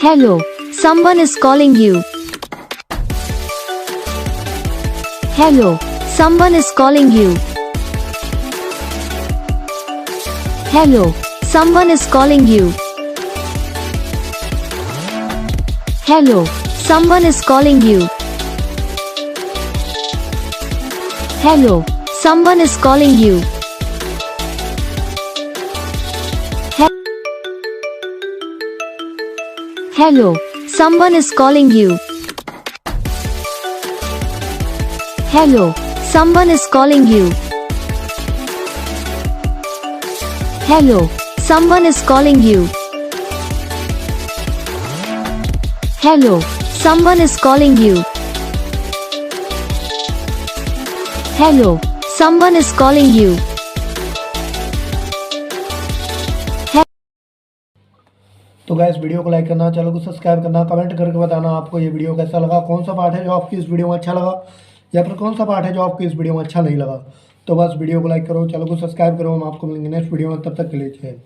Hello, someone is calling you. Hello, someone is calling you. Hello, someone is calling you. Hello, someone is calling you. Hello, someone is calling you. Hello, someone is calling you. Hello, someone is calling you. Hello, someone is calling you. Hello, someone is calling you. Hello, someone is calling you. तो guys video को like करना, channel को subscribe करना, comment करके बताना आपको ये video कैसा लगा, कौन सा पार्ट है जो आपकी इस वीडियो में अच्छा लगा या फिर कौन सा पार्ट है जो आपको इस वीडियो में अच्छा नहीं लगा। तो बस वीडियो को लाइक करो, चैनल को सब्सक्राइब करो। हम आपको मिलेंगे नेक्स्ट वीडियो में, तब तक के लिए जय हिंद।